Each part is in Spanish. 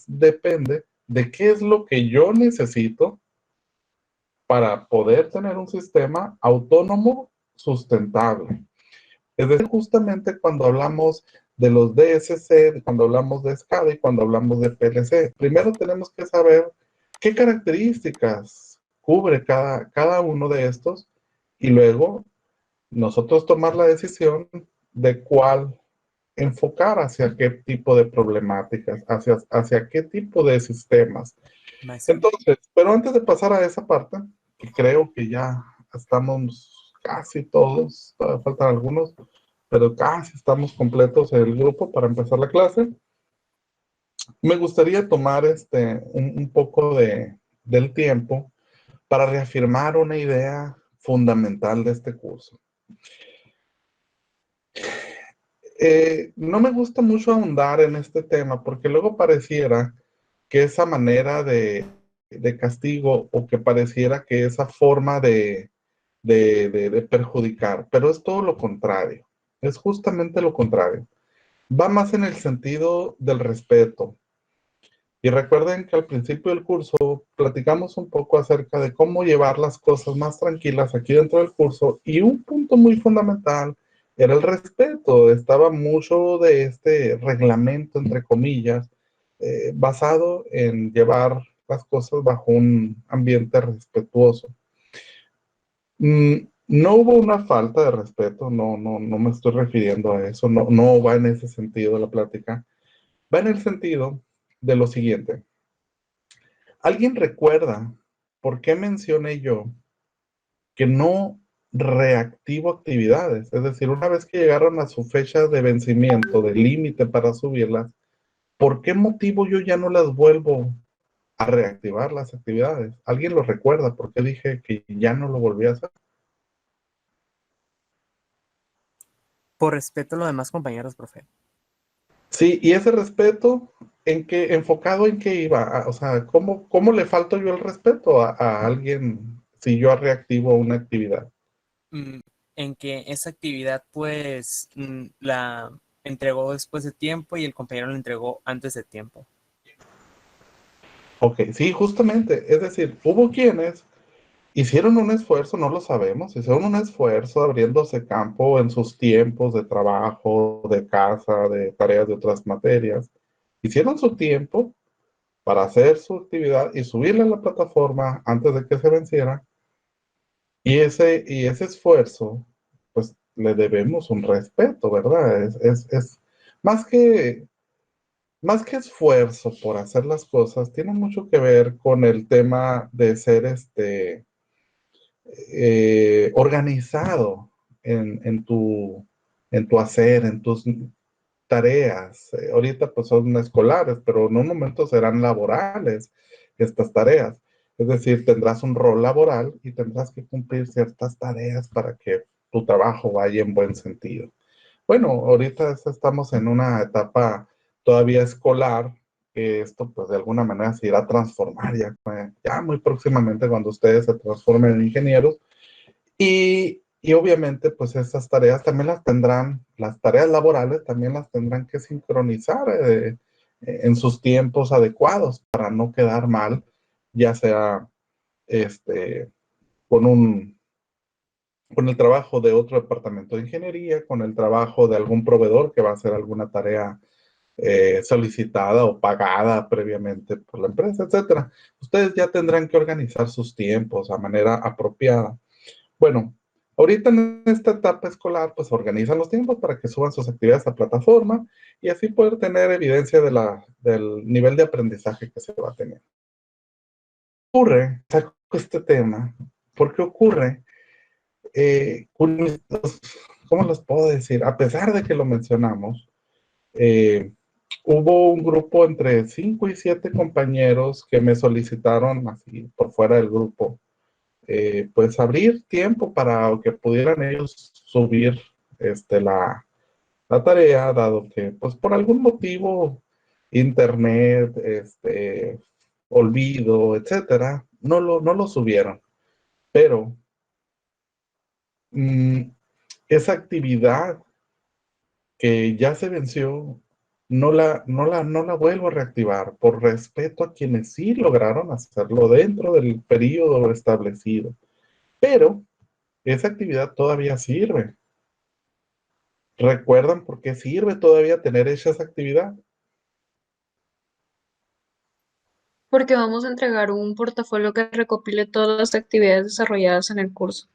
sistemas depende de qué es lo que yo necesito para poder tener un sistema autónomo sustentable. Es decir, justamente cuando hablamos de los DSC, cuando hablamos de SCADA y cuando hablamos de PLC, primero tenemos que saber qué características cubre cada uno de estos y luego nosotros tomar la decisión de cuál enfocar hacia qué tipo de problemáticas, hacia qué tipo de sistemas. Maestro. Entonces, pero antes de pasar a esa parte, que creo que ya estamos casi todos, todavía faltan algunos, pero casi estamos completos el grupo para empezar la clase, me gustaría tomar un poco del tiempo para reafirmar una idea fundamental de este curso. No me gusta mucho ahondar en este tema porque luego pareciera que esa manera de castigo o que pareciera que esa forma de perjudicar, pero es todo lo contrario, es justamente lo contrario. Va más en el sentido del respeto. Y recuerden que al principio del curso platicamos un poco acerca de cómo llevar las cosas más tranquilas aquí dentro del curso y un punto muy fundamental era el respeto. Estaba mucho de este reglamento, entre comillas, basado en llevar las cosas bajo un ambiente respetuoso. No hubo una falta de respeto, no me estoy refiriendo a eso, no va en ese sentido la plática, va en el sentido de lo siguiente. ¿Alguien recuerda por qué mencioné yo que no reactivo actividades? Es decir, una vez que llegaron a su fecha de vencimiento, de límite para subirlas, ¿por qué motivo yo ya no las vuelvo a reactivar las actividades? ¿Alguien lo recuerda? ¿Por qué dije que ya no lo volví a hacer? Por respeto a los demás compañeros, profe. Sí, y ese respeto, enfocado en qué iba? O sea, ¿cómo le falto yo el respeto a alguien si yo reactivo una actividad? Mm, En que esa actividad, pues, la entregó después de tiempo y el compañero la entregó antes de tiempo. Ok, sí, justamente. Es decir, hubo quienes hicieron un esfuerzo, no lo sabemos, hicieron un esfuerzo abriéndose campo en sus tiempos de trabajo, de casa, de tareas de otras materias. Hicieron su tiempo para hacer su actividad y subirla a la plataforma antes de que se venciera. Y ese esfuerzo, pues le debemos un respeto, ¿verdad? Es más que, más que esfuerzo por hacer las cosas, tiene mucho que ver con el tema de ser organizado en tu hacer, en tus tareas. Ahorita pues son escolares, pero en un momento serán laborales estas tareas. Es decir, tendrás un rol laboral y tendrás que cumplir ciertas tareas para que tu trabajo vaya en buen sentido. Bueno, ahorita estamos en una etapa todavía escolar, que esto pues de alguna manera se irá a transformar ya muy próximamente cuando ustedes se transformen en ingenieros y obviamente, pues esas tareas también las tendrán, las tareas laborales también las tendrán que sincronizar en sus tiempos adecuados para no quedar mal, ya sea este, con con el trabajo de otro departamento de ingeniería, con el trabajo de algún proveedor que va a hacer alguna tarea solicitada o pagada previamente por la empresa, etcétera. Ustedes ya tendrán que organizar sus tiempos a manera apropiada. Bueno, ahorita en esta etapa escolar, pues organizan los tiempos para que suban sus actividades a plataforma y así poder tener evidencia del nivel de aprendizaje que se va a tener. Saco este tema, porque ocurre, ¿cómo les puedo decir? A pesar de que lo mencionamos, eh, hubo un grupo entre 5 y 7 compañeros que me solicitaron así por fuera del grupo pues abrir tiempo para que pudieran ellos subir la tarea, dado que pues por algún motivo, internet, olvido, etcétera, no lo subieron. Pero mm, esa actividad que ya se venció, no la vuelvo a reactivar por respeto a quienes sí lograron hacerlo dentro del periodo establecido. Pero esa actividad todavía sirve. ¿Recuerdan por qué sirve todavía tener hecha esa actividad? Porque vamos a entregar un portafolio que recopile todas las actividades desarrolladas en el curso.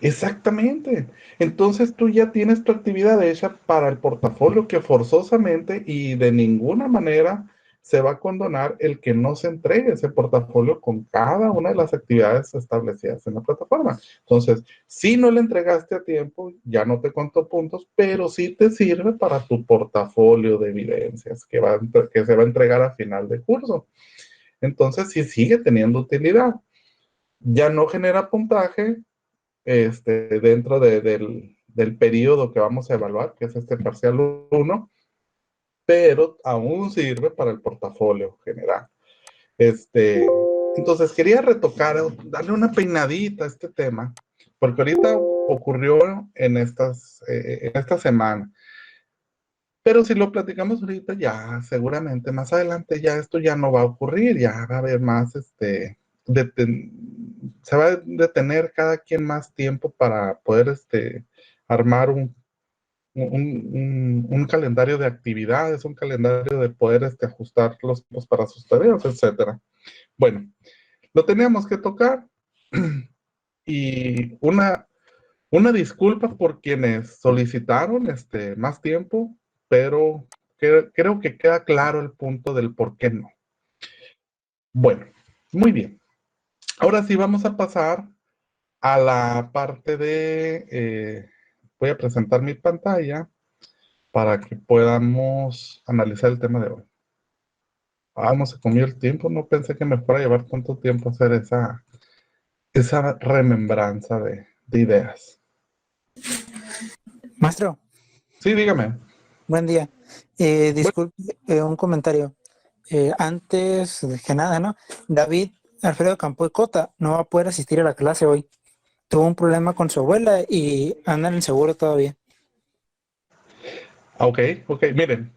Exactamente. Entonces tú ya tienes tu actividad hecha para el portafolio que forzosamente y de ninguna manera se va a condonar el que no se entregue ese portafolio con cada una de las actividades establecidas en la plataforma. Entonces, si no le entregaste a tiempo, ya no te contó puntos, pero sí te sirve para tu portafolio de evidencias que se va a entregar a final de curso. Entonces, sí sigue teniendo utilidad. Ya no genera puntaje dentro del periodo que vamos a evaluar, que es este parcial 1, pero aún sirve para el portafolio general. Entonces quería retocar, darle una peinadita a este tema, porque ahorita ocurrió en esta semana. Pero si lo platicamos ahorita, ya seguramente más adelante ya esto ya no va a ocurrir, ya va a haber más, se va a detener cada quien más tiempo para poder armar un calendario de actividades, un calendario de poder ajustar los tiempos para sus tareas, etcétera. Bueno, lo teníamos que tocar y una disculpa por quienes solicitaron más tiempo, pero creo que queda claro el punto del por qué no. Bueno, muy bien. Ahora sí vamos a pasar a la parte voy a presentar mi pantalla para que podamos analizar el tema de hoy. No se comió el tiempo, no pensé que me fuera a llevar tanto tiempo hacer esa remembranza de ideas. Maestro, Sí, dígame. buen día. Bueno, Disculpe, un comentario. Antes de que nada, ¿no? David Alfredo Campo de Cota no va a poder asistir a la clase hoy. Tuvo un problema con su abuela y anda en el seguro todavía. ok, miren.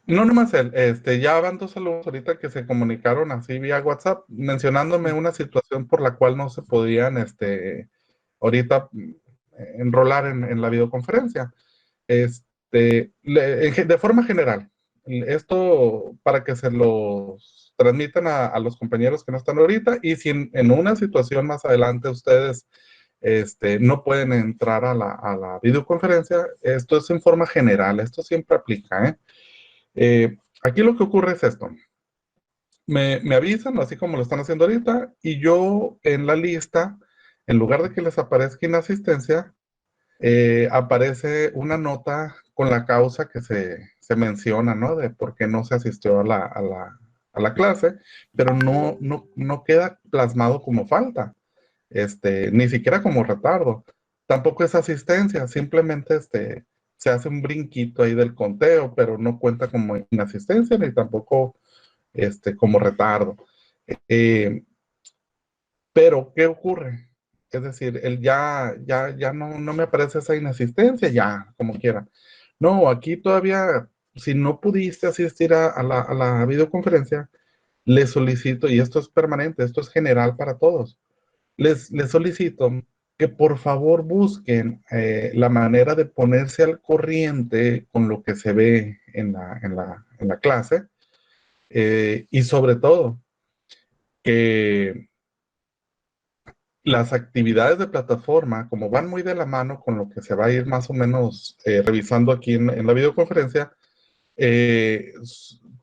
No nomás él, ya van dos alumnos ahorita que se comunicaron así vía WhatsApp mencionándome una situación por la cual no se podían, ahorita enrolar en la videoconferencia. De forma general, esto para que se los transmitan a los compañeros que no están ahorita y si en una situación más adelante ustedes no pueden entrar a la videoconferencia, esto es en forma general, esto siempre aplica, ¿eh? Aquí lo que ocurre es esto. Me avisan, así como lo están haciendo ahorita, y yo en la lista, en lugar de que les aparezca inasistencia, aparece una nota con la causa que se menciona, ¿no? De por qué no se asistió a la clase, pero no queda plasmado como falta, ni siquiera como retardo. Tampoco es asistencia, simplemente se hace un brinquito ahí del conteo, pero no cuenta como inasistencia ni tampoco como retardo. Eh, pero, ¿qué ocurre? Es decir, él ya no me aparece esa inasistencia, ya, como quiera. No, aquí todavía, si no pudiste asistir a la videoconferencia, les solicito, y esto es permanente, esto es general para todos, les solicito que por favor busquen la manera de ponerse al corriente con lo que se ve en la clase, y sobre todo que las actividades de plataforma, como van muy de la mano con lo que se va a ir más o menos revisando aquí en la videoconferencia, eh,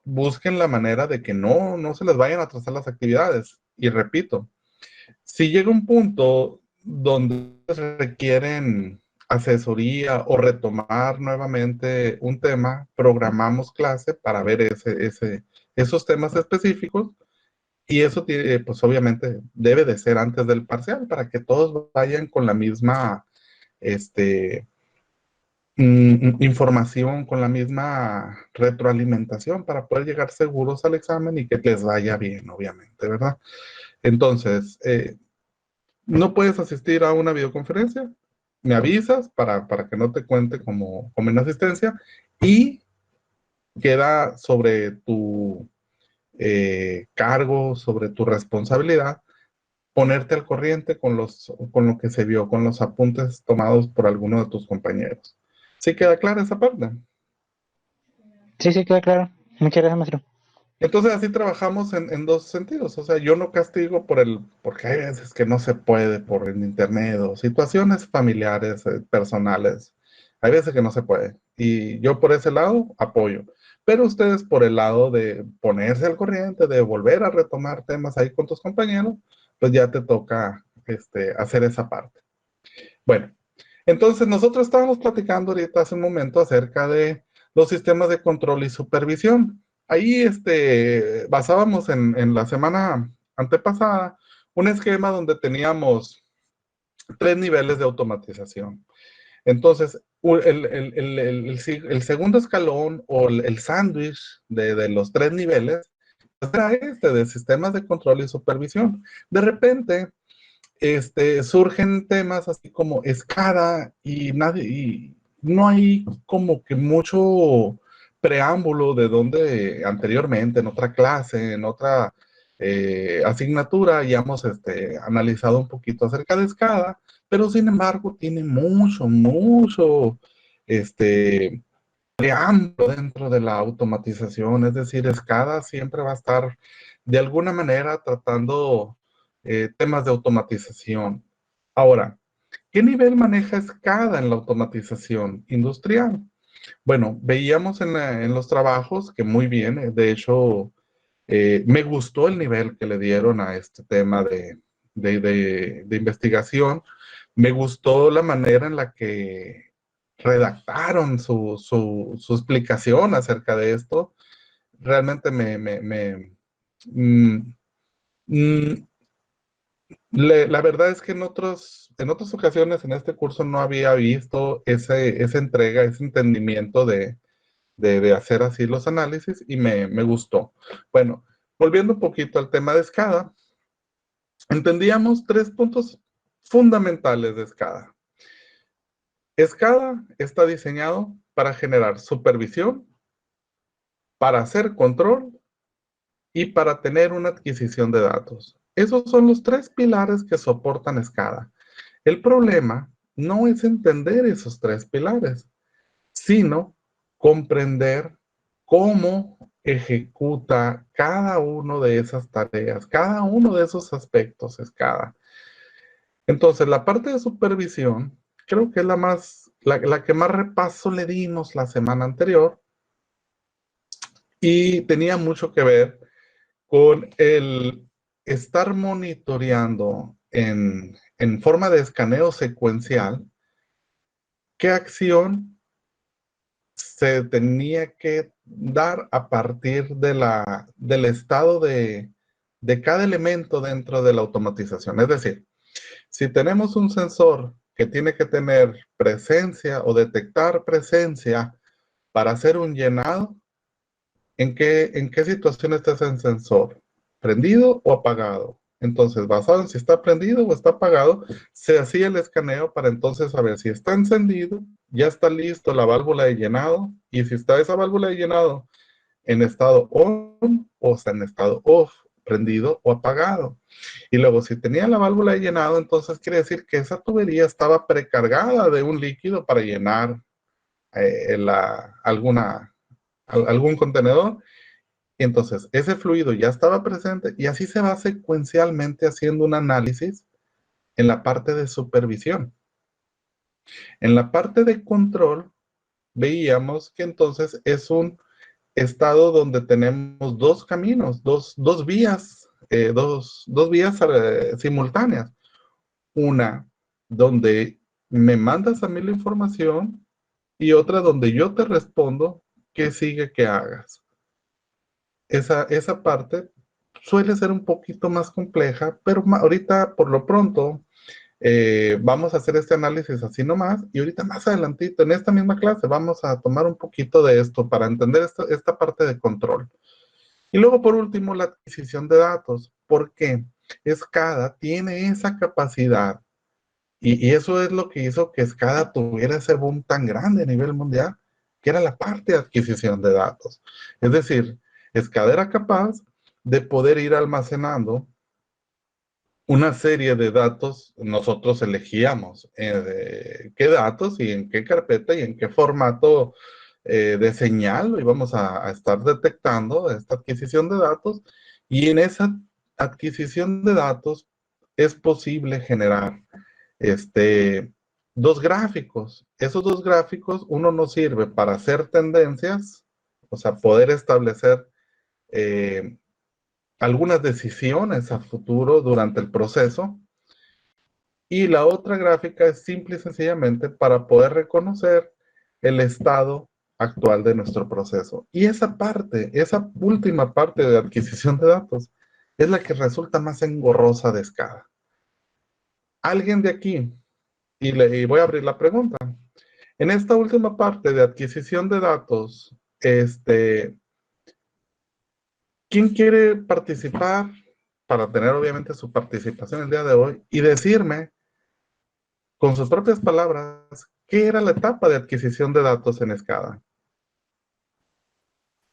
busquen la manera de que no se les vayan a atrasar las actividades. Y repito, si llega un punto donde requieren asesoría o retomar nuevamente un tema, programamos clase para ver esos temas específicos y eso tiene, pues obviamente debe de ser antes del parcial para que todos vayan con la misma este, información, con la misma retroalimentación para poder llegar seguros al examen y que les vaya bien, obviamente, ¿verdad? Entonces, no puedes asistir a una videoconferencia, me avisas para que no te cuente como inasistencia y queda sobre tu cargo, sobre tu responsabilidad, ponerte al corriente con lo que se vio, con los apuntes tomados por alguno de tus compañeros. ¿Sí queda clara esa parte? Sí, sí, queda claro. Muchas gracias, maestro. Entonces así trabajamos en dos sentidos. O sea, yo no castigo porque hay veces que no se puede por el internet o situaciones familiares, personales. Hay veces que no se puede. Y yo por ese lado apoyo. Pero ustedes por el lado de ponerse al corriente, de volver a retomar temas ahí con tus compañeros, pues ya te toca hacer esa parte. Bueno, entonces nosotros estábamos platicando ahorita hace un momento acerca de los sistemas de control y supervisión. Ahí basábamos en la semana antepasada un esquema donde teníamos 3 niveles de automatización. Entonces, el segundo escalón o el sándwich de los 3 niveles era de sistemas de control y supervisión. De repente, surgen temas así como SCADA y no hay como que mucho preámbulo de donde anteriormente en otra clase, en otra asignatura, hayamos analizado un poquito acerca de SCADA, pero sin embargo tiene mucho preámbulo dentro de la automatización, es decir, SCADA siempre va a estar de alguna manera tratando temas de automatización. Ahora, ¿qué nivel maneja SCADA en la automatización industrial? Bueno, veíamos en los trabajos que muy bien, de hecho, me gustó el nivel que le dieron a este tema de investigación. Me gustó la manera en la que redactaron su explicación acerca de esto. Realmente mm, mm, la verdad es que en otras ocasiones en este curso no había visto esa entrega, ese entendimiento de hacer así los análisis y me gustó. Bueno, volviendo un poquito al tema de SCADA, entendíamos 3 puntos fundamentales de SCADA. SCADA está diseñado para generar supervisión, para hacer control y para tener una adquisición de datos. Esos son los 3 pilares que soportan SCADA. El problema no es entender esos 3 pilares, sino comprender cómo ejecuta cada uno de esas tareas, cada uno de esos aspectos SCADA. Entonces, la parte de supervisión, creo que es la que más repaso le dimos la semana anterior y tenía mucho que ver con el estar monitoreando en forma de escaneo secuencial qué acción se tenía que dar a partir del estado de cada elemento dentro de la automatización. Es decir, si tenemos un sensor que tiene que tener presencia o detectar presencia para hacer un llenado, en qué situación está ese sensor? ¿Prendido o apagado? Entonces, basado en si está prendido o está apagado, se hacía el escaneo para entonces saber si está encendido, ya está listo la válvula de llenado, y si está esa válvula de llenado en estado on o está en estado off, prendido o apagado. Y luego, si tenía la válvula de llenado, entonces quiere decir que esa tubería estaba precargada de un líquido para llenar algún contenedor. Y entonces ese fluido ya estaba presente y así se va secuencialmente haciendo un análisis en la parte de supervisión. En la parte de control veíamos que entonces es un estado donde tenemos 2 caminos, dos vías, dos vías simultáneas. Una donde me mandas a mí la información y otra donde yo te respondo qué sigue que hagas. Esa parte suele ser un poquito más compleja, pero ahorita por lo pronto vamos a hacer este análisis así nomás y ahorita más adelantito en esta misma clase vamos a tomar un poquito de esto para entender esta parte de control. Y luego por último la adquisición de datos. ¿Por qué? SCADA tiene esa capacidad y eso es lo que hizo que SCADA tuviera ese boom tan grande a nivel mundial. que era la parte de adquisición de datos. Es decir, SCADA era capaz de poder ir almacenando una serie de datos. Nosotros elegíamos qué datos y en qué carpeta y en qué formato de señal lo íbamos a estar detectando esta adquisición de datos, y en esa adquisición de datos es posible generar dos gráficos. Esos dos gráficos, uno nos sirve para hacer tendencias, o sea, poder establecer eh, algunas decisiones a futuro durante el proceso. Y la otra gráfica es simple y sencillamente para poder reconocer el estado actual de nuestro proceso. Y esa parte, esa última parte de adquisición de datos, es la que resulta más engorrosa de SCADA. Alguien de aquí, y voy a abrir la pregunta, en esta última parte de adquisición de datos, ¿quién quiere participar para tener obviamente su participación el día de hoy y decirme con sus propias palabras qué era la etapa de adquisición de datos en SCADA?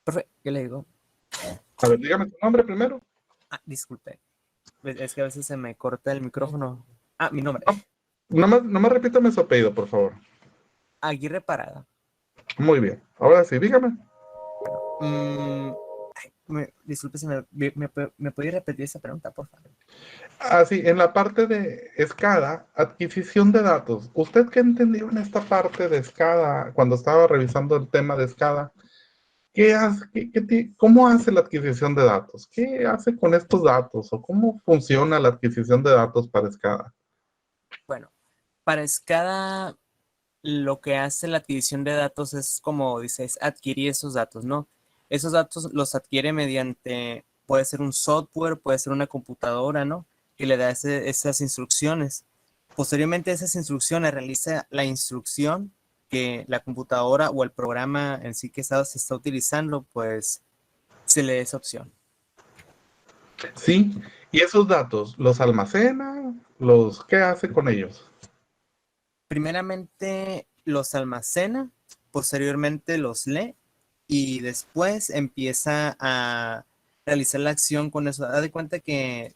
Profe, ¿qué le digo? A ver, dígame su nombre primero. Disculpe. Es que a veces se me corta el micrófono. Mi nombre. Nomás repítame su apellido, por favor. Aguirre Parada. Muy bien. Ahora sí, dígame. Disculpe si me podía repetir esa pregunta, por favor. Sí, en la parte de SCADA, adquisición de datos. ¿Usted qué entendió en esta parte de SCADA cuando estaba revisando el tema de SCADA? ¿Qué hace, cómo hace la adquisición de datos? ¿Qué hace con estos datos? ¿O cómo funciona la adquisición de datos para SCADA? Bueno, para SCADA lo que hace la adquisición de datos es, como dices, adquirir esos datos, ¿no? Esos datos los adquiere mediante, puede ser un software, puede ser una computadora, ¿no? Que le da esas instrucciones. Posteriormente, esas instrucciones realiza la instrucción que la computadora o el programa en sí que se está utilizando, pues se le da esa opción. Sí, y esos datos, ¿los almacena? ¿Qué hace con ellos? Primeramente los almacena, posteriormente los lee y después empieza a realizar la acción con eso. Da de cuenta que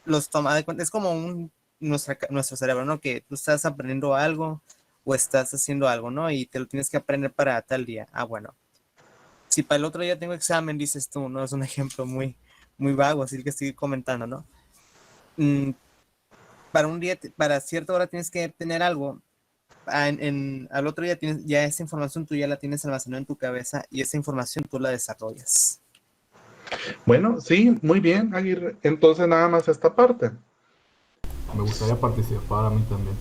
los toma, de cuenta, es como nuestro cerebro, ¿no? Que tú estás aprendiendo algo o estás haciendo algo, ¿no? Y te lo tienes que aprender para tal día. Bueno. Si para el otro día tengo examen, dices tú, ¿no? Es un ejemplo muy, muy vago, así que estoy comentando, ¿no? Para un día, para cierta hora tienes que tener algo. Al otro día ya esa información tú ya la tienes almacenada en tu cabeza y esa información tú la desarrollas. Bueno, sí, muy bien, Aguirre. Entonces nada más esta parte. Me gustaría participar a mí también.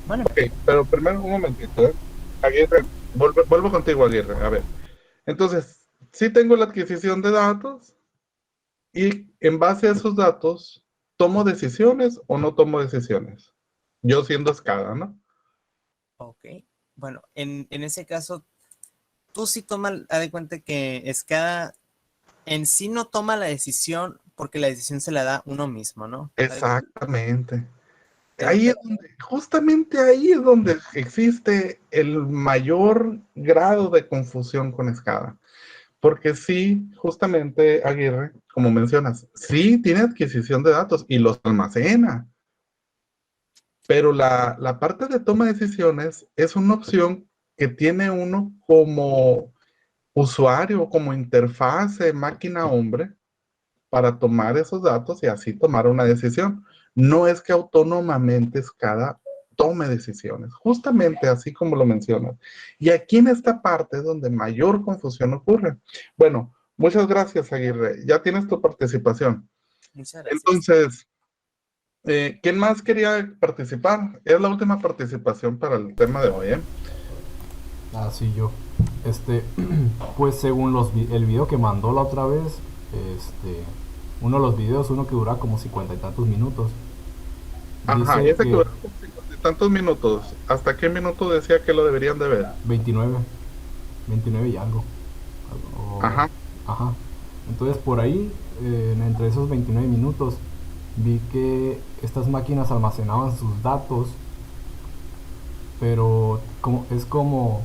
Bueno. Ok, pero primero un momentito, ¿eh? Aguirre, vuelvo contigo, Aguirre. A ver, entonces, sí tengo la adquisición de datos y en base a esos datos, ¿tomo decisiones o no tomo decisiones? Yo siendo SCADA, ¿no? Ok, bueno, en ese caso, tú sí tomas, haz de cuenta que SCADA en sí no toma la decisión porque la decisión se la da uno mismo, ¿no? Exactamente. Pero Justamente ahí es donde existe el mayor grado de confusión con SCADA. Porque sí, justamente, Aguirre, como mencionas, sí tiene adquisición de datos y los almacena. Pero la parte de toma de decisiones es una opción que tiene uno como usuario, como interfase máquina-hombre, para tomar esos datos y así tomar una decisión. No es que autónomamente SCADA tome decisiones, justamente así como lo mencionas. Y aquí en esta parte es donde mayor confusión ocurre. Bueno, muchas gracias, Aguirre. Ya tienes tu participación. muchas gracias. Entonces, ¿quién más quería participar? Es la última participación para el tema de hoy, ¿eh? Sí, yo. Pues según el video que mandó la otra vez, uno de los videos, uno que dura como 50 y tantos minutos. Ajá, Dice ese que que dura 50 y tantos minutos. ¿Hasta qué minuto decía que lo deberían de ver? 29 y algo. Ajá. Ajá. Entonces por ahí, entre esos 29 minutos, vi que estas máquinas almacenaban sus datos pero es como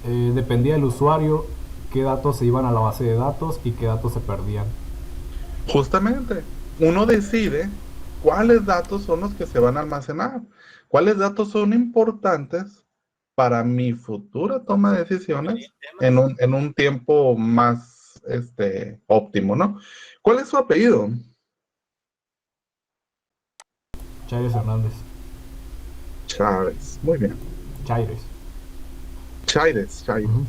dependía del usuario qué datos se iban a la base de datos y qué datos se perdían. Justamente, uno decide cuáles datos son los que se van a almacenar, cuáles datos son importantes para mi futura toma de decisiones en un tiempo más óptimo, ¿no? ¿Cuál es su apellido? Chaires Hernández. Chávez. Muy bien. Chaires. Chaires, Chaires. Ujú.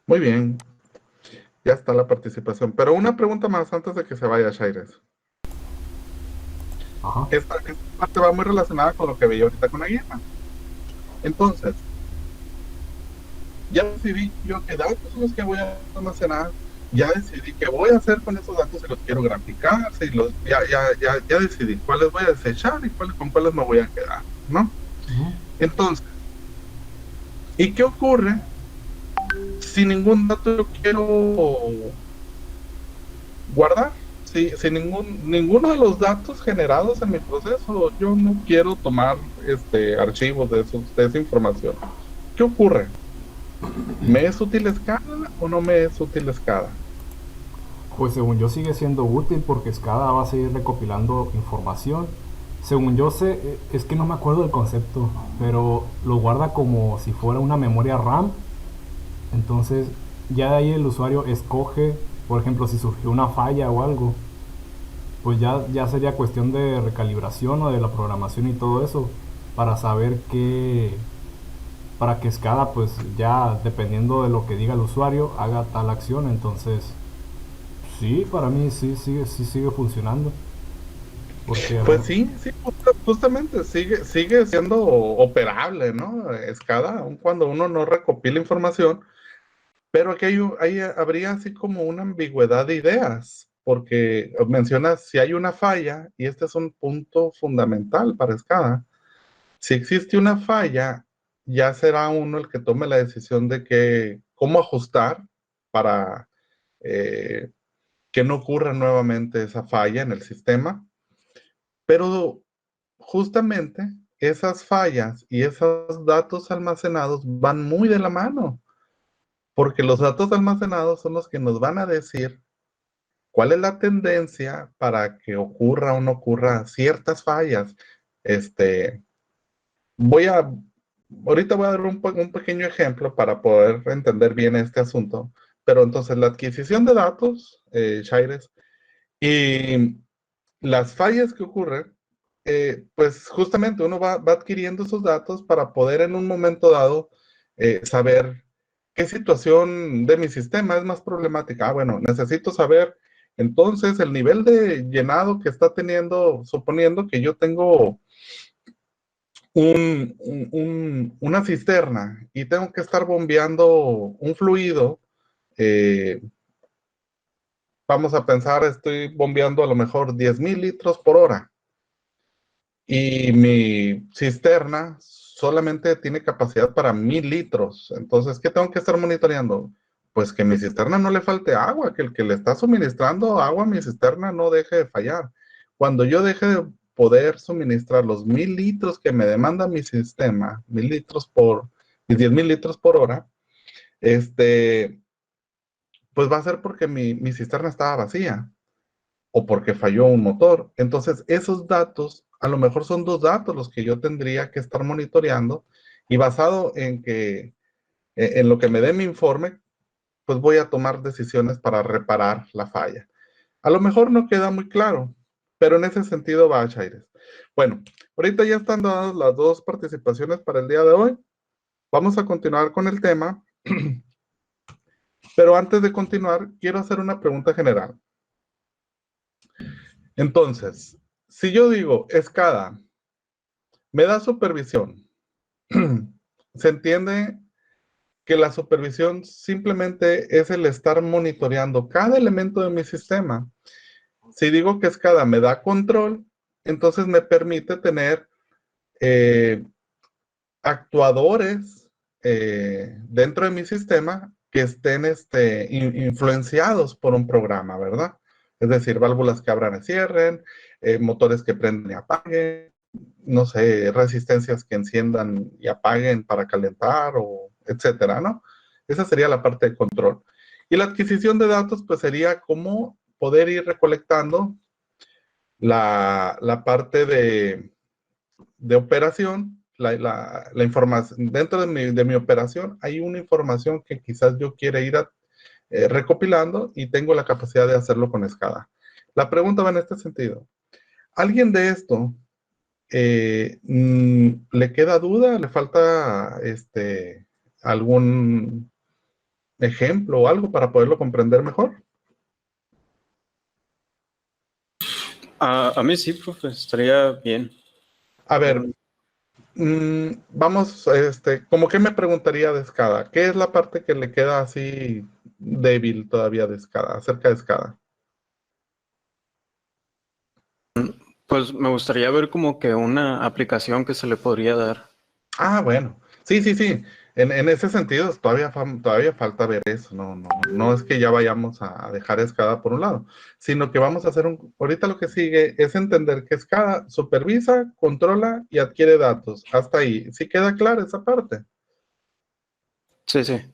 Muy bien. Ya está la participación. Pero una pregunta más antes de que se vaya, Chaires. Ajá. Esta parte va muy relacionada con lo que veía ahorita con la guía. Entonces, ya decidí yo qué datos son los que voy a almacenar, ya decidí qué voy a hacer con esos datos, si los quiero graficar, ya decidí cuáles voy a desechar y con cuáles me voy a quedar, ¿no? Ujú. Entonces, ¿y qué ocurre si ningún dato yo quiero guardar? Si ninguno de los datos generados en mi proceso, yo no quiero tomar archivos de esa información. ¿Qué ocurre? ¿Me es útil SCADA o no me es útil SCADA? Pues según yo sigue siendo útil porque SCADA va a seguir recopilando información. Según yo sé, es que no me acuerdo del concepto, pero lo guarda como si fuera una memoria RAM. Entonces ya de ahí el usuario escoge, por ejemplo, si surgió una falla o algo, pues ya sería cuestión de recalibración o de la programación y todo eso, para saber qué, para que SCADA pues ya dependiendo de lo que diga el usuario haga tal acción. Entonces sí, para mí sí sigue funcionando. Porque, Pues sí, sí, justamente sigue siendo operable, ¿no? SCADA, aun cuando uno no recopila información, pero aquí habría así como una ambigüedad de ideas, porque mencionas si hay una falla, y este es un punto fundamental para SCADA. Si existe una falla, ya será uno el que tome la decisión de cómo ajustar para eh, que no ocurra nuevamente esa falla en el sistema. Pero justamente esas fallas y esos datos almacenados van muy de la mano, porque los datos almacenados son los que nos van a decir cuál es la tendencia para que ocurra o no ocurra ciertas fallas. Este, voy a, ahorita voy a dar un pequeño ejemplo para poder entender bien este asunto, pero entonces la adquisición de datos, Chaires, y las fallas que ocurren, pues justamente uno va adquiriendo esos datos para poder en un momento dado saber qué situación de mi sistema es más problemática. Ah, bueno, necesito saber entonces el nivel de llenado que está teniendo, suponiendo que yo tengo una cisterna y tengo que estar bombeando un fluido. eh, Vamos a pensar, estoy bombeando a lo mejor 10,000 litros por hora. Y mi cisterna solamente tiene capacidad para 1,000 litros. Entonces, ¿qué tengo que estar monitoreando? Pues que mi cisterna no le falte agua, que el que le está suministrando agua a mi cisterna no deje de fallar. Cuando yo deje de poder suministrar los 1,000 litros que me demanda mi sistema, 1,000 litros y 10,000 litros por hora, pues va a ser porque mi cisterna estaba vacía o porque falló un motor. Entonces, esos datos, a lo mejor son dos datos los que yo tendría que estar monitoreando y basado en lo que me dé mi informe, pues voy a tomar decisiones para reparar la falla. A lo mejor no queda muy claro, pero en ese sentido va, Chaires. Bueno, ahorita ya están dadas las dos participaciones para el día de hoy. Vamos a continuar con el tema, pero antes de continuar, quiero hacer una pregunta general. Entonces, si yo digo, SCADA, me da supervisión. Se entiende que la supervisión simplemente es el estar monitoreando cada elemento de mi sistema. Si digo que SCADA me da control, entonces me permite tener eh, actuadores dentro de mi sistema que estén influenciados por un programa, ¿verdad? Es decir, válvulas que abran y cierren, motores que prenden y apaguen, no sé, resistencias que enciendan y apaguen para calentar o etcétera, ¿no? Esa sería la parte de control. Y la adquisición de datos, pues sería cómo poder ir recolectando la parte de operación, la información. Dentro de mi operación hay una información que quizás yo quiera ir recopilando y tengo la capacidad de hacerlo con SCADA. La pregunta va en este sentido. ¿Alguien de esto le queda duda? ¿Le falta algún ejemplo o algo para poderlo comprender mejor? A mí sí, profe, estaría bien. A ver, vamos, ¿cómo que me preguntaría de SCADA? ¿Qué es la parte que le queda así débil todavía de SCADA, acerca de SCADA? Pues me gustaría ver como que una aplicación que se le podría dar. Ah, bueno. Sí, sí, sí. En ese sentido, todavía falta ver eso. No es que ya vayamos a dejar SCADA por un lado, sino que vamos a hacer ahorita lo que sigue es entender que SCADA supervisa, controla y adquiere datos. Hasta ahí. ¿Sí queda clara esa parte? Sí, sí.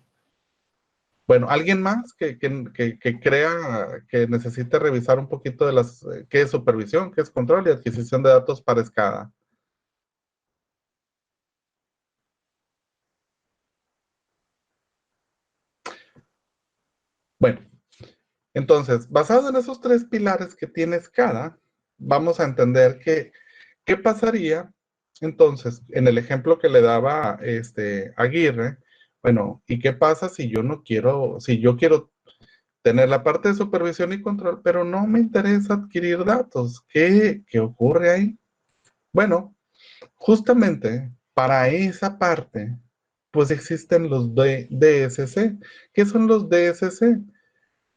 Bueno, ¿alguien más que crea que necesite revisar un poquito de qué es supervisión, qué es control y adquisición de datos para SCADA? Bueno, entonces, basado en esos tres pilares que tiene SCADA, vamos a entender qué pasaría, entonces, en el ejemplo que le daba Aguirre, bueno, ¿y qué pasa si yo quiero tener la parte de supervisión y control, pero no me interesa adquirir datos? ¿Qué ocurre ahí? Bueno, justamente para esa parte, pues existen los DSC. ¿Qué son los DSC?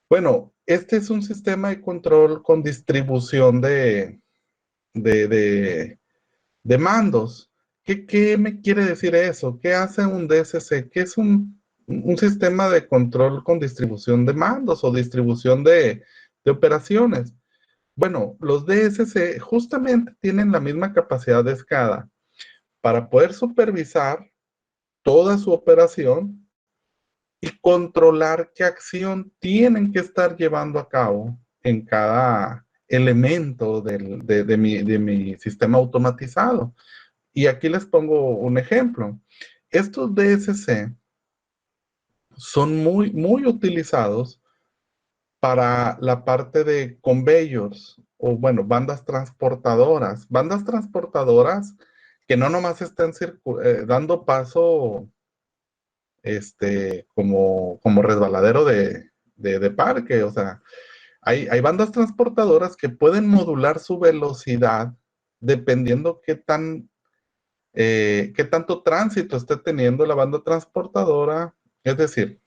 Bueno, este es un sistema de control con distribución de, de- de mandos. ¿Qué me quiere decir eso? ¿Qué hace un DSC? ¿Qué es un sistema de control con distribución de mandos o distribución de operaciones? Bueno, los DSC justamente tienen la misma capacidad de SCADA para poder supervisar toda su operación y controlar qué acción tienen que estar llevando a cabo en cada elemento de mi sistema automatizado. Y aquí les pongo un ejemplo. Estos DSC son muy utilizados para la parte de conveyors o, bueno, bandas transportadoras. Bandas transportadoras que no nomás estén dando paso como resbaladero de parque. O sea, hay bandas transportadoras que pueden modular su velocidad dependiendo qué tanto tránsito esté teniendo la banda transportadora. Es decir,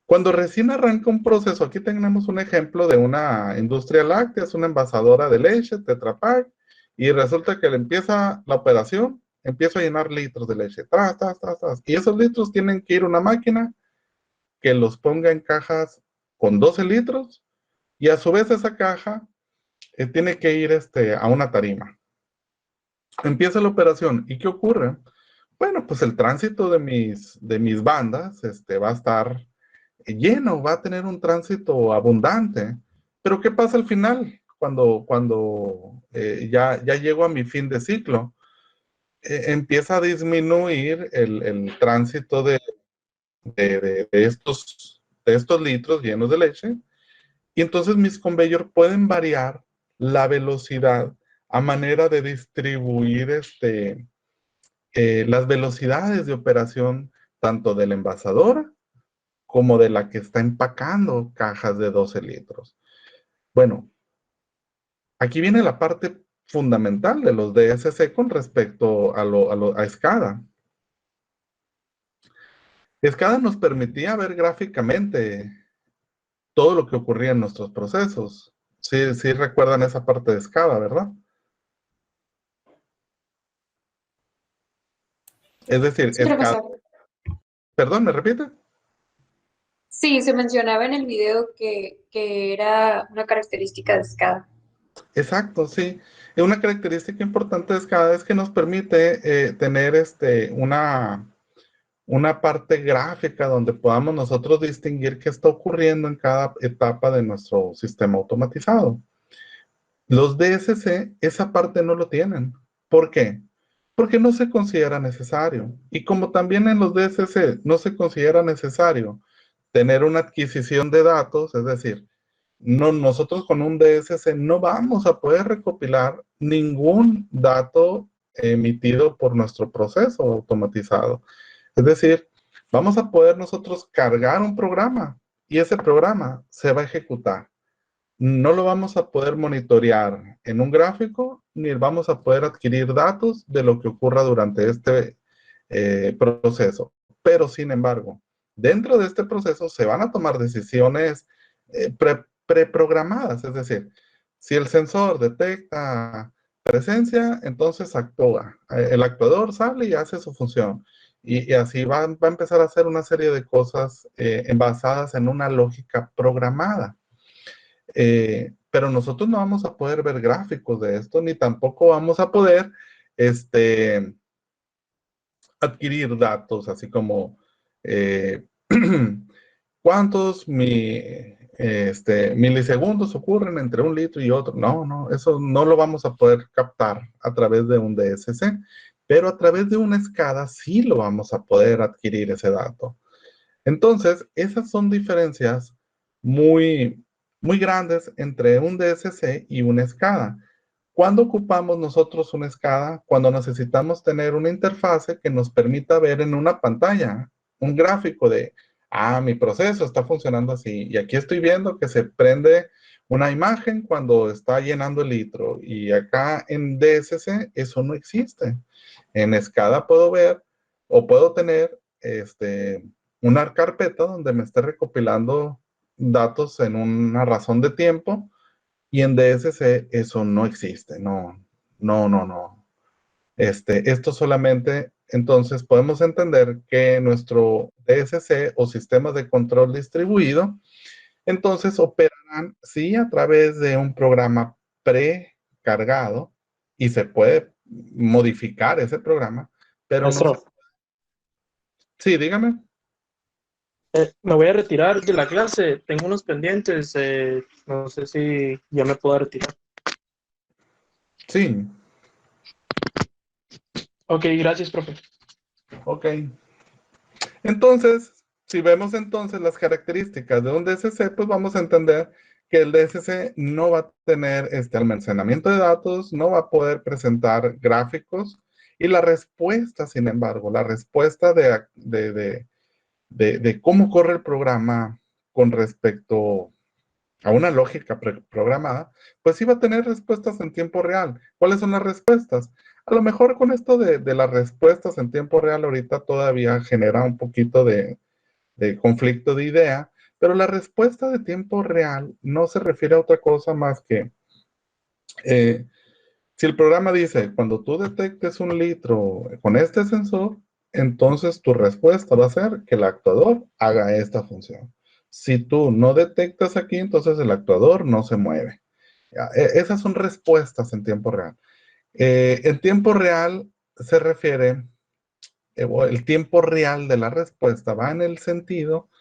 cuando recién arranca un proceso, aquí tenemos un ejemplo de una industria láctea, es una envasadora de leche, Tetra Pak, y resulta que le empieza la operación, empieza a llenar litros de leche, tras, tras, tras, tras, y esos litros tienen que ir a una máquina que los ponga en cajas con 12 litros, y a su vez esa caja tiene que ir a una tarima. Empieza la operación, ¿y qué ocurre? Bueno, pues el tránsito de mis bandas va a estar lleno, va a tener un tránsito abundante. Pero ¿qué pasa al final? Cuando ya llego a mi fin de ciclo, empieza a disminuir el tránsito de estos litros llenos de leche, y entonces mis conveyor pueden variar la velocidad a manera de distribuir las velocidades de operación tanto de la envasadora como de la que está empacando cajas de 12 litros. Bueno, aquí viene la parte fundamental de los DSC con respecto a SCADA. SCADA nos permitía ver gráficamente todo lo que ocurría en nuestros procesos. Sí, sí recuerdan esa parte de SCADA, ¿verdad? Es decir, Sí, SCADA. profesor. Perdón, ¿me repite? Sí, se mencionaba en el video que era una característica de SCADA. Exacto, sí. Y una característica importante de SCADA es que nos permite tener una parte gráfica donde podamos nosotros distinguir qué está ocurriendo en cada etapa de nuestro sistema automatizado. Los DSC, esa parte no lo tienen. ¿Por qué? Porque no se considera necesario. Y como también en los DSC no se considera necesario tener una adquisición de datos, es decir, nosotros con un DSC no vamos a poder recopilar ningún dato emitido por nuestro proceso automatizado. Es decir, vamos a poder nosotros cargar un programa y ese programa se va a ejecutar. No lo vamos a poder monitorear en un gráfico, ni vamos a poder adquirir datos de lo que ocurra durante este proceso. Pero, sin embargo, dentro de este proceso se van a tomar decisiones preprogramadas. Es decir, si el sensor detecta presencia, entonces actúa. El actuador sale y hace su función. Y así va a empezar a hacer una serie de cosas basadas en una lógica programada. Pero nosotros no vamos a poder ver gráficos de esto, ni tampoco vamos a poder adquirir datos, así como cuántos milisegundos ocurren entre un litro y otro. No, eso no lo vamos a poder captar a través de un DSC, pero a través de una SCADA sí lo vamos a poder adquirir ese dato. Entonces, esas son diferencias muy grandes entre un DSC y una SCADA. ¿Cuándo ocupamos nosotros una SCADA? Cuando necesitamos tener una interfase que nos permita ver en una pantalla un gráfico de, mi proceso está funcionando así, y aquí estoy viendo que se prende una imagen cuando está llenando el litro, y acá en DSC eso no existe. En SCADA puedo ver o puedo tener una carpeta donde me esté recopilando datos en una razón de tiempo, y en DSC eso no existe. No. Esto solamente, entonces podemos entender que nuestro DSC o sistemas de control distribuido, entonces operarán sí a través de un programa precargado, y se puede modificar ese programa, pero Maestro, sí, dígame. me voy a retirar de la clase. Tengo unos pendientes. No sé si ya me puedo retirar. Sí, Ok, gracias, profe. ok. Entonces, si vemos entonces las características de un DSC, pues vamos a entender que el DSC no va a tener este almacenamiento de datos, no va a poder presentar gráficos, y la respuesta, sin embargo, la respuesta de cómo corre el programa con respecto a una lógica programada, pues sí va a tener respuestas en tiempo real. ¿Cuáles son las respuestas? A lo mejor con esto de las respuestas en tiempo real ahorita todavía genera un poquito de conflicto de idea, pero la respuesta de tiempo real no se refiere a otra cosa más que si el programa dice, cuando tú detectes un litro con este sensor, entonces tu respuesta va a ser que el actuador haga esta función. Si tú no detectas aquí, entonces el actuador no se mueve. Esas son respuestas en tiempo real. En tiempo real se refiere, o el tiempo real de la respuesta va en el sentido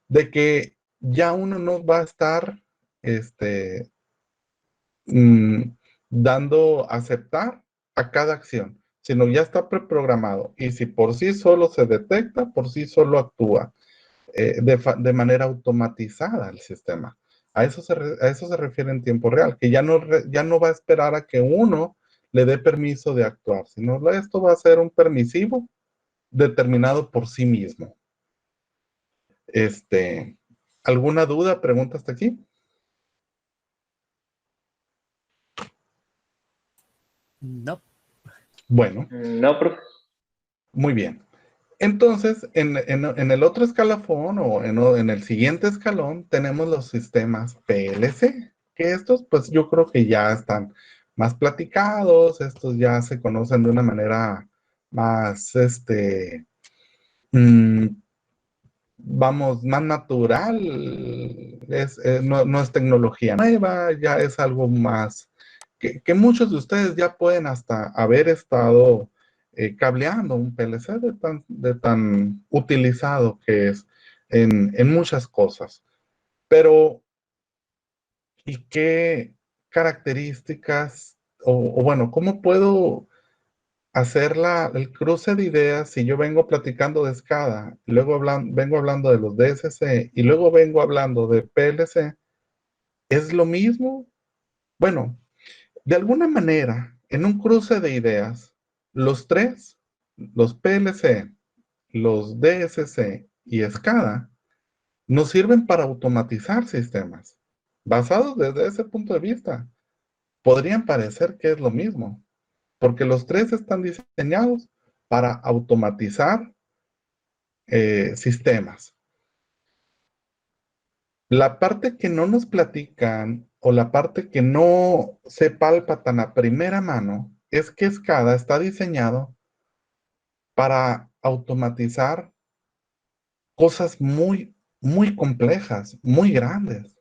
de que ya uno no va a estar mm, dando aceptar a cada acción, sino ya está preprogramado, y si por sí solo se detecta, por sí solo actúa de manera automatizada el sistema. A eso se refiere en tiempo real, que ya no va a esperar a que uno le dé permiso de actuar, sino esto va a ser un permisivo determinado por sí mismo. ¿Alguna duda, pregunta hasta aquí? No. Bueno, No, profe. muy bien. Entonces, en el otro escalafón o en el siguiente escalón tenemos los sistemas PLC, que estos pues yo creo que ya están más platicados, estos ya se conocen de una manera más, mm, vamos, más natural, no es tecnología nueva, ya es algo más que muchos de ustedes ya pueden hasta haber estado cableando un PLC de tan utilizado que es en muchas cosas. Pero, ¿y qué características, o bueno, cómo puedo hacer el cruce de ideas si yo vengo platicando de SCADA, y luego vengo hablando de los DSC y luego vengo hablando de PLC? ¿Es lo mismo? Bueno, de alguna manera, en un cruce de ideas, los tres, los PLC, los DSC y SCADA, nos sirven para automatizar sistemas. Basados desde ese punto de vista, podrían parecer que es lo mismo, porque los tres están diseñados para automatizar sistemas. La parte que no nos platican o la parte que no se palpa tan a primera mano es que SCADA está diseñado para automatizar cosas muy, muy complejas, muy grandes.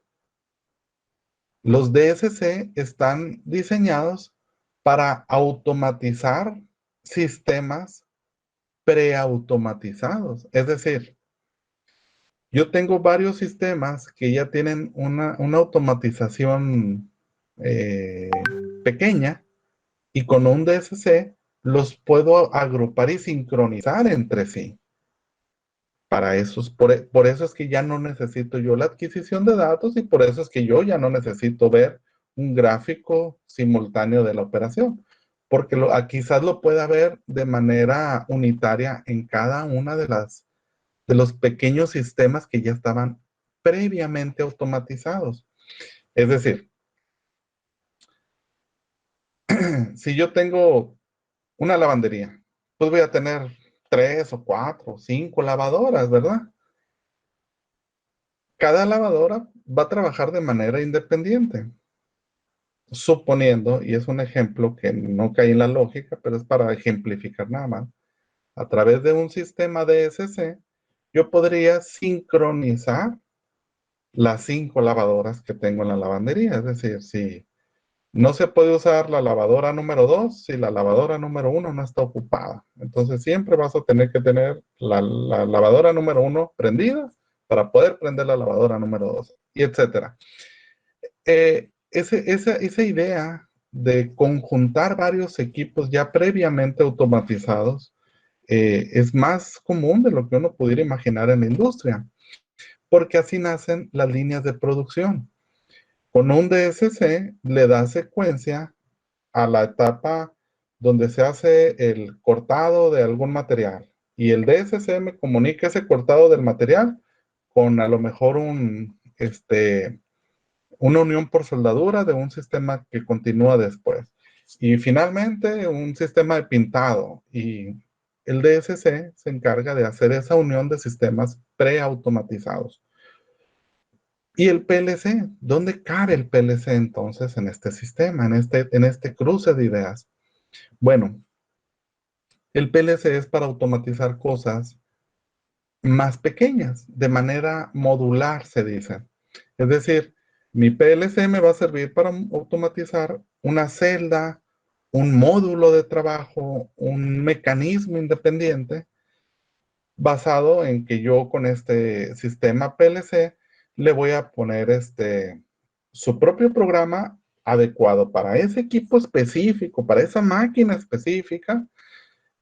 Los DSC están diseñados para automatizar sistemas preautomatizados. Es decir, yo tengo varios sistemas que ya tienen una automatización pequeña, y con un DSC los puedo agrupar y sincronizar entre sí. Para eso, por eso es que ya no necesito yo la adquisición de datos, y por eso es que yo ya no necesito ver un gráfico simultáneo de la operación, porque quizás lo pueda ver de manera unitaria en cada una de los pequeños sistemas que ya estaban previamente automatizados. Es decir, si yo tengo una lavandería, pues voy a tener 3 o 4 o 5 lavadoras, ¿verdad? Cada lavadora va a trabajar de manera independiente, suponiendo, y es un ejemplo que no cae en la lógica, pero es para ejemplificar nada más, a través de un sistema DSC, yo podría sincronizar las 5 lavadoras que tengo en la lavandería. Es decir, si no se puede usar la lavadora número 2 si la lavadora número 1 no está ocupada. Entonces siempre vas a tener que tener la lavadora número 1 prendida para poder prender la lavadora número 2, y etcétera. Esa idea de conjuntar varios equipos ya previamente automatizados es más común de lo que uno pudiera imaginar en la industria, porque así nacen las líneas de producción. Con un DSC le da secuencia a la etapa donde se hace el cortado de algún material, y el DSC me comunica ese cortado del material con a lo mejor una unión por soldadura de un sistema que continúa después. Y finalmente un sistema de pintado, y el DSC se encarga de hacer esa unión de sistemas preautomatizados. ¿Y el PLC? ¿Dónde cabe el PLC entonces en este sistema, en este cruce de ideas? Bueno, el PLC es para automatizar cosas más pequeñas, de manera modular, se dice. Es decir, mi PLC me va a servir para automatizar una celda, un módulo de trabajo, un mecanismo independiente, basado en que yo con este sistema PLC le voy a poner su propio programa adecuado para ese equipo específico, para esa máquina específica,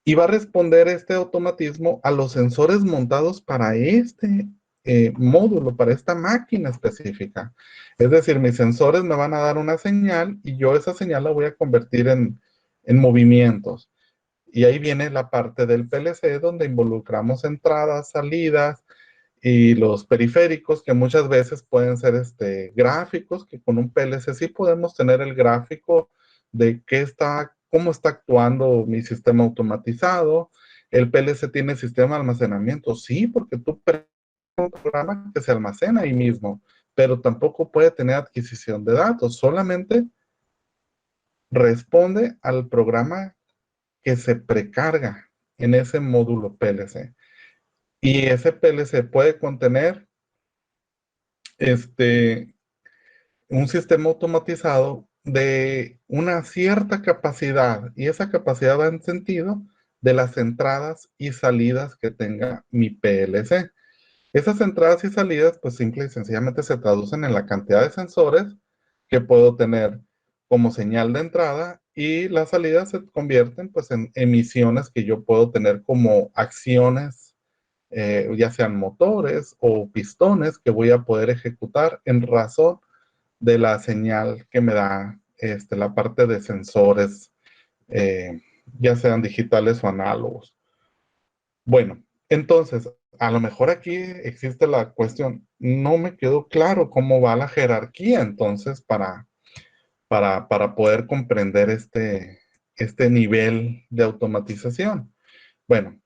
y va a responder este automatismo a los sensores montados para este módulo, para esta máquina específica. Es decir, mis sensores me van a dar una señal y yo esa señal la voy a convertir en movimientos. Y ahí viene la parte del PLC donde involucramos entradas, salidas y los periféricos, que muchas veces pueden ser gráficos, que con un PLC sí podemos tener el gráfico de cómo está actuando mi sistema automatizado. El PLC tiene sistema de almacenamiento, sí, porque tú un programa que se almacena ahí mismo, pero tampoco puede tener adquisición de datos, solamente responde al programa que se precarga en ese módulo PLC. Y ese PLC puede contener un sistema automatizado de una cierta capacidad, y esa capacidad va en sentido de las entradas y salidas que tenga mi PLC. Esas entradas y salidas, pues simple y sencillamente se traducen en la cantidad de sensores que puedo tener como señal de entrada, y las salidas se convierten pues en emisiones que yo puedo tener como acciones, ya sean motores o pistones que voy a poder ejecutar en razón de la señal que me da la parte de sensores, ya sean digitales o análogos. Bueno, entonces, a lo mejor aquí existe la cuestión, no me quedó claro cómo va la jerarquía entonces para poder comprender este nivel de automatización. Bueno,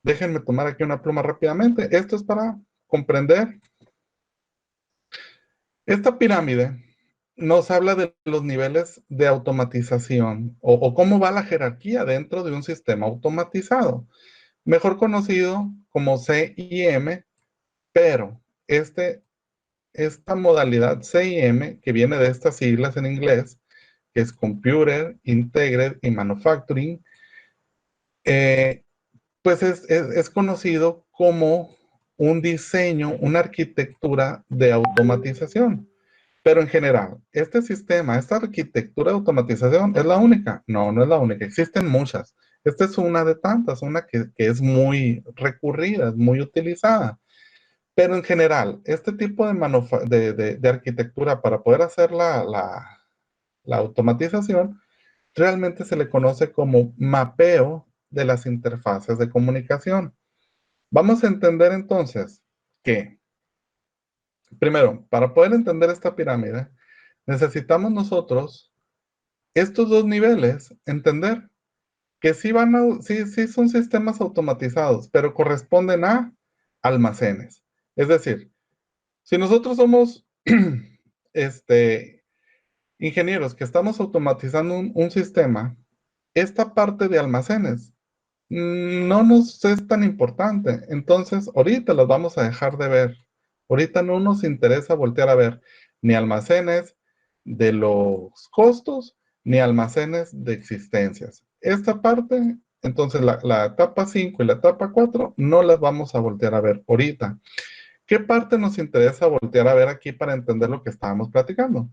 déjenme tomar aquí una pluma rápidamente. Esto es para comprender. Esta pirámide nos habla de los niveles de automatización o cómo va la jerarquía dentro de un sistema automatizado, mejor conocido como CIM, pero esta modalidad CIM, que viene de estas siglas en inglés, que es Computer, Integrated y Manufacturing, pues es conocido como un diseño, una arquitectura de automatización. Pero en general, este sistema, esta arquitectura de automatización, ¿es la única? No, no es la única. Existen muchas. Esta es una de tantas, una que es muy recurrida, es muy utilizada. Pero en general, este tipo de arquitectura para poder hacer la automatización, realmente se le conoce como mapeo de las interfaces de comunicación. Vamos a entender entonces que, primero, para poder entender esta pirámide, necesitamos nosotros estos dos niveles, entender que sí son sistemas automatizados, pero corresponden a almacenes. Es decir, si nosotros somos ingenieros que estamos automatizando un sistema, esta parte de almacenes no nos es tan importante. Entonces, ahorita las vamos a dejar de ver. Ahorita no nos interesa voltear a ver ni almacenes de los costos, ni almacenes de existencias. Esta parte, entonces la etapa 5 y la etapa 4 no las vamos a voltear a ver ahorita. ¿Qué parte nos interesa voltear a ver aquí para entender lo que estábamos platicando?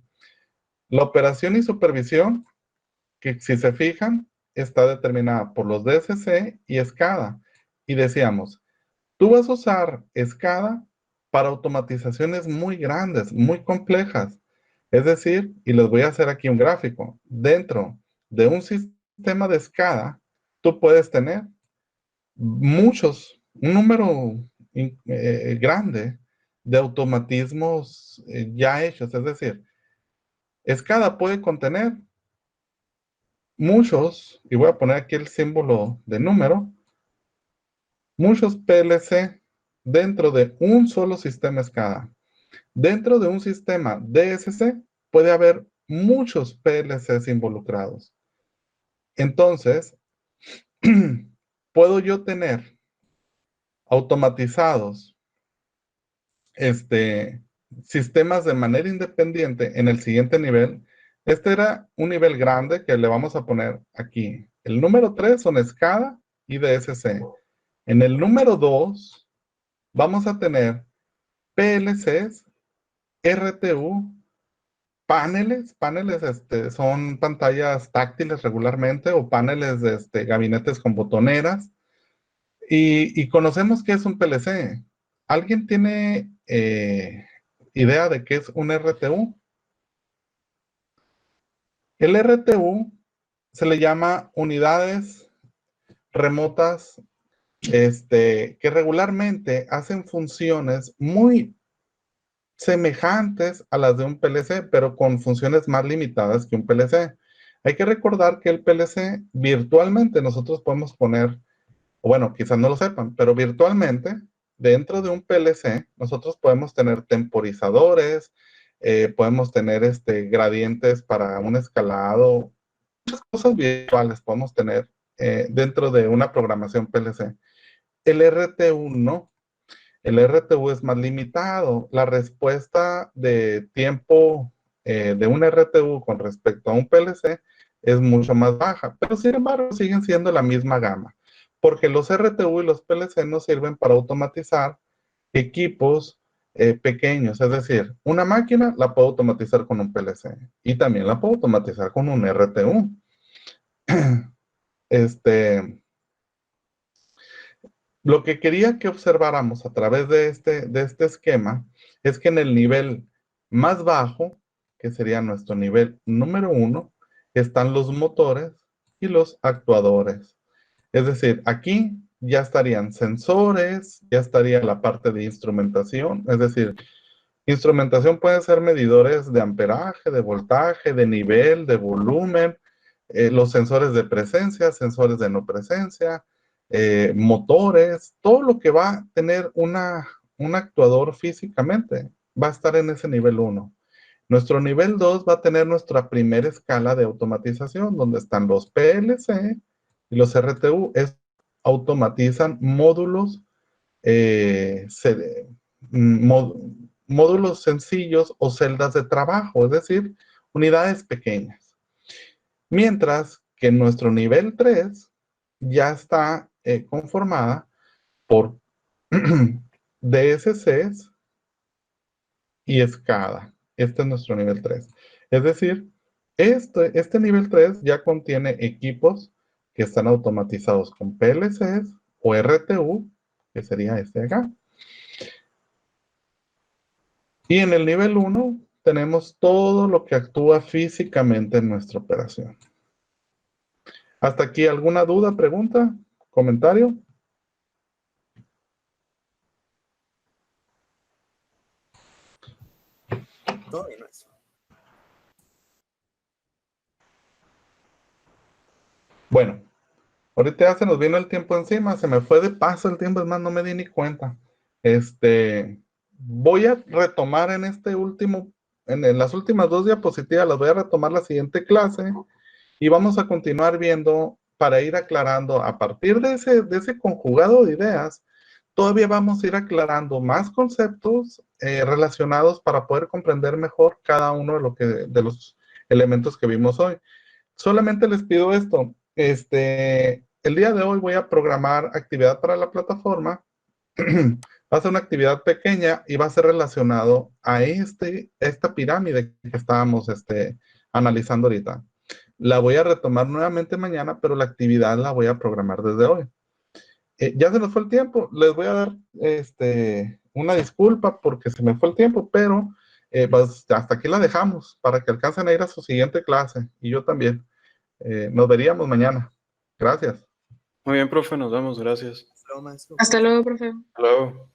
La operación y supervisión, que si se fijan, está determinada por los DSC y SCADA. Y decíamos, tú vas a usar SCADA para automatizaciones muy grandes, muy complejas. Es decir, y les voy a hacer aquí un gráfico, dentro de un sistema de SCADA, tú puedes tener un número grande de automatismos ya hechos. Es decir, SCADA puede contener muchos, y voy a poner aquí el símbolo de número, muchos PLC dentro de un solo sistema SCADA. Dentro de un sistema DSC puede haber muchos PLCs involucrados. Entonces, puedo yo tener automatizados sistemas de manera independiente en el siguiente nivel. Este era un nivel grande que le vamos a poner aquí. El número 3 son SCADA y DSC. En el número 2 vamos a tener PLCs, RTU, paneles son pantallas táctiles regularmente, o paneles de gabinetes con botoneras. Y conocemos qué es un PLC. ¿Alguien tiene idea de qué es un RTU? El RTU se le llama unidades remotas que regularmente hacen funciones muy semejantes a las de un PLC, pero con funciones más limitadas que un PLC. Hay que recordar que el PLC virtualmente nosotros podemos poner, o bueno, quizás no lo sepan, pero virtualmente dentro de un PLC nosotros podemos tener temporizadores, podemos tener gradientes para un escalado, muchas cosas virtuales podemos tener dentro de una programación PLC. El RTU no. El RTU es más limitado. La respuesta de tiempo de un RTU con respecto a un PLC es mucho más baja, pero sin embargo siguen siendo la misma gama, porque los RTU y los PLC nos sirven para automatizar equipos pequeños, es decir, una máquina la puedo automatizar con un PLC y también la puedo automatizar con un RTU. Lo que quería que observáramos a través de este esquema es que en el nivel más bajo, que sería nuestro nivel número 1, están los motores y los actuadores. Es decir, aquí ya estarían sensores, ya estaría la parte de instrumentación, es decir, instrumentación puede ser medidores de amperaje, de voltaje, de nivel, de volumen, los sensores de presencia, sensores de no presencia, motores, todo lo que va a tener un actuador físicamente va a estar en ese nivel 1. Nuestro nivel 2 va a tener nuestra primera escala de automatización, donde están los PLC y los RTU. Automatizan módulos, módulos sencillos o celdas de trabajo, es decir, unidades pequeñas. Mientras que nuestro nivel 3 ya está conformada por DSCs y SCADA. Este es nuestro nivel 3. Es decir, este nivel 3 ya contiene equipos que están automatizados con PLCs o RTU, que sería este de acá. Y en el nivel 1 tenemos todo lo que actúa físicamente en nuestra operación. ¿Hasta aquí alguna duda, pregunta, comentario? Todo bien, maestro. Bueno, ahorita ya se nos vino el tiempo encima, se me fue de paso el tiempo, es más, no me di ni cuenta. Voy a retomar en las últimas 2 diapositivas, las voy a retomar la siguiente clase y vamos a continuar viendo para ir aclarando a partir de ese conjugado de ideas. Todavía vamos a ir aclarando más conceptos relacionados para poder comprender mejor cada uno de los elementos que vimos hoy. Solamente les pido esto. El día de hoy voy a programar actividad para la plataforma. Va a ser una actividad pequeña y va a ser relacionado a esta pirámide que estábamos analizando ahorita. La voy a retomar nuevamente mañana, pero la actividad la voy a programar desde hoy. Ya se nos fue el tiempo. Les voy a dar una disculpa porque se me fue el tiempo, pero pues, hasta aquí la dejamos para que alcancen a ir a su siguiente clase. Y yo también. Nos veríamos mañana. Gracias. Muy bien, profe, nos vemos, gracias. Hasta luego, maestro. Hasta luego, profe. Hasta luego.